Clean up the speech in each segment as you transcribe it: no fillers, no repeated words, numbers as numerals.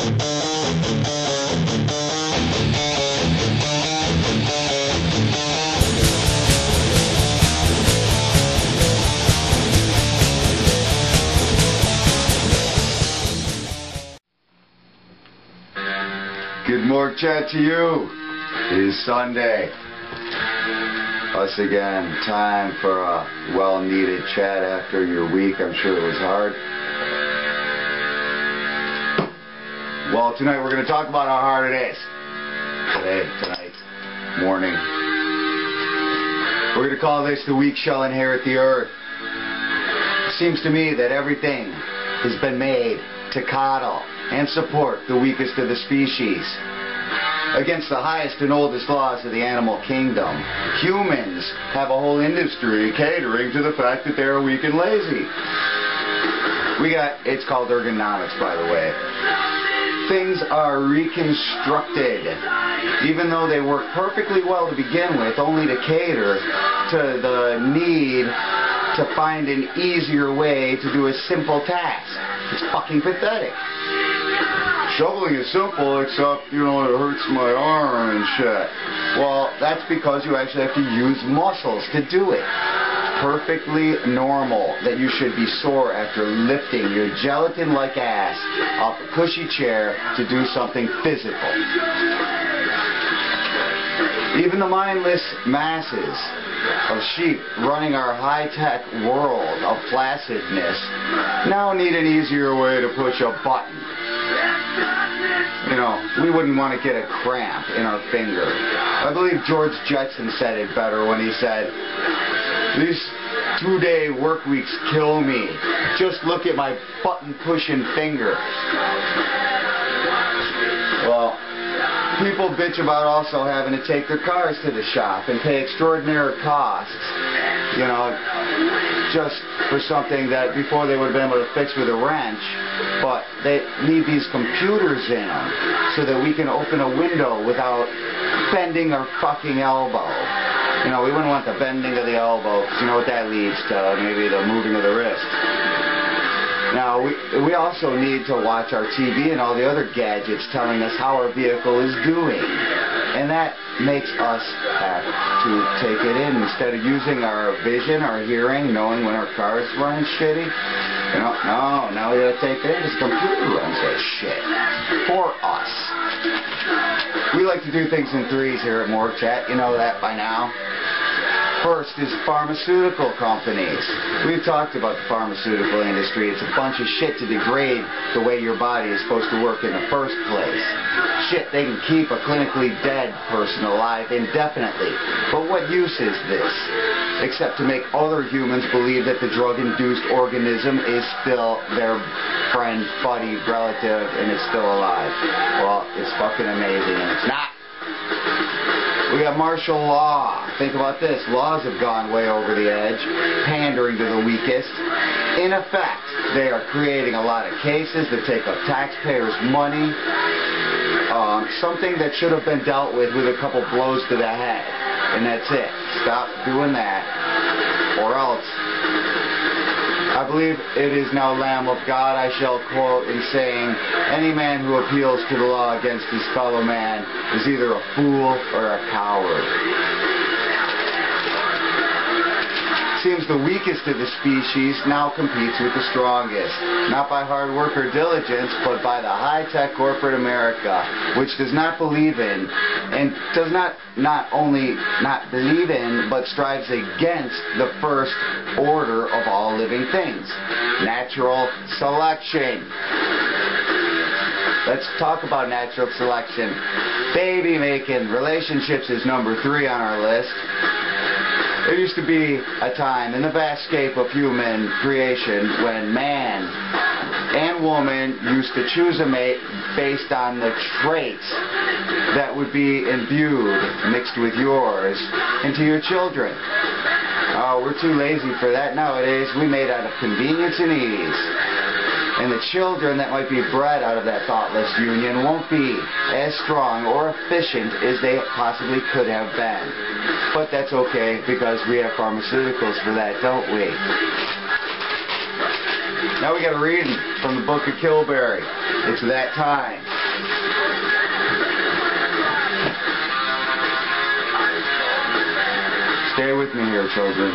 Good morgue chat to you. It is Sunday. Us again. Time for a well-needed chat after your week. I'm sure it was hard. Well, tonight we're going to talk about how hard it is. Tonight, morning. We're going to call this "The Weak Shall Inherit the Earth." It seems to me that everything has been made to coddle and support the weakest of the species. Against the highest and oldest laws of the animal kingdom, humans have a whole industry catering to the fact that they're weak and lazy. It's called ergonomics, by the way. Things are reconstructed, even though they work perfectly well to begin with, only to cater to the need to find an easier way to do a simple task. It's fucking pathetic. Shoveling is simple, except, it hurts my arm and shit. Well, that's because you actually have to use muscles to do it. It's perfectly normal that you should be sore after lifting your gelatin-like ass off a cushy chair to do something physical. Even the mindless masses of sheep running our high-tech world of flaccidness now need an easier way to push a button. We wouldn't want to get a cramp in our finger. I believe George Jetson said it better when he said, "These two-day work weeks kill me. Just look at my button-pushing finger." Well, people bitch about also having to take their cars to the shop and pay extraordinary costs, just for something that before they would have been able to fix with a wrench, but they need these computers in them so that we can open a window without bending our fucking elbow. We wouldn't want the bending of the elbow, because you know what that leads to, maybe the moving of the wrist. Now, we also need to watch our TV and all the other gadgets telling us how our vehicle is doing. And that makes us have to take it in instead of using our vision, our hearing, knowing when our car is running shitty. No, now we gotta take it in. This computer runs that shit for us. We like to do things in threes here at Morgue Chat. You know that by now. First is pharmaceutical companies. We've talked about the pharmaceutical industry. It's a bunch of shit to degrade the way your body is supposed to work in the first place. Shit, they can keep a clinically dead person alive indefinitely. But what use is this? Except to make other humans believe that the drug-induced organism is still their friend, buddy, relative, and it's still alive. Well, it's fucking amazing, and it's not. We have martial law. Think about this. Laws have gone way over the edge, pandering to the weakest. In effect, they are creating a lot of cases that take up taxpayers' money. Something that should have been dealt with a couple blows to the head. And that's it. Stop doing that. Or else. I believe it is now Lamb of God I shall quote in saying, "Any man who appeals to the law against his fellow man is either a fool or a coward." Seems the weakest of the species now competes with the strongest, not by hard work or diligence, but by the high-tech corporate America, which does not believe in, and does not only not believe in, but strives against the first order of all living things, natural selection. Let's talk about natural selection. Baby making. Relationships is number 3 on our list. There used to be a time in the vast scape of human creation when man and woman used to choose a mate based on the traits that would be imbued, mixed with yours, into your children. Oh, we're too lazy for that nowadays. We made out of convenience and ease. And the children that might be bred out of that thoughtless union won't be as strong or efficient as they possibly could have been. But that's okay, because we have pharmaceuticals for that, don't we? Now Now we got a reading from the Book of Kilberry. It's that time. Stay with me here, children.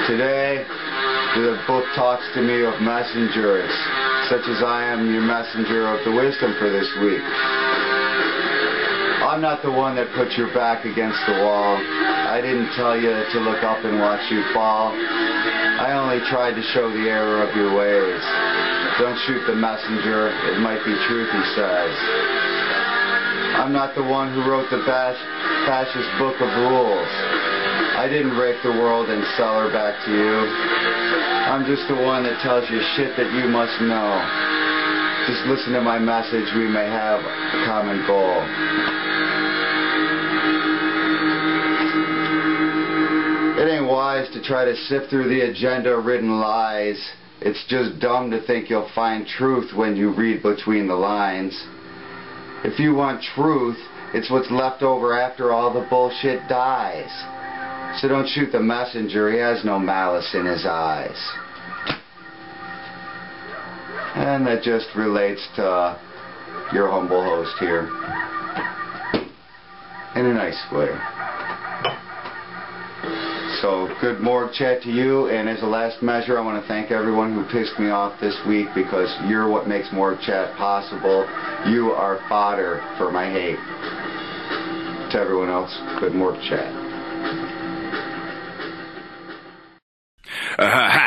Today, the book talks to me of messengers, such as I am your messenger of the wisdom for this week. I'm not the one that put your back against the wall. I didn't tell you to look up and watch you fall. I only tried to show the error of your ways. Don't shoot the messenger. It might be truth, he says. I'm not the one who wrote the fascist book of rules. I didn't rape the world and sell her back to you. I'm just the one that tells you shit that you must know. Just listen to my message, we may have a common goal. It ain't wise to try to sift through the agenda-ridden lies. It's just dumb to think you'll find truth when you read between the lines. If you want truth, it's what's left over after all the bullshit dies. So don't shoot the messenger, he has no malice in his eyes. And that just relates to your humble host here. In a nice way. So, good morgue chat to you, and as a last measure, I want to thank everyone who pissed me off this week, because you're what makes morgue chat possible. You are fodder for my hate. To everyone else, good morgue chat. Ha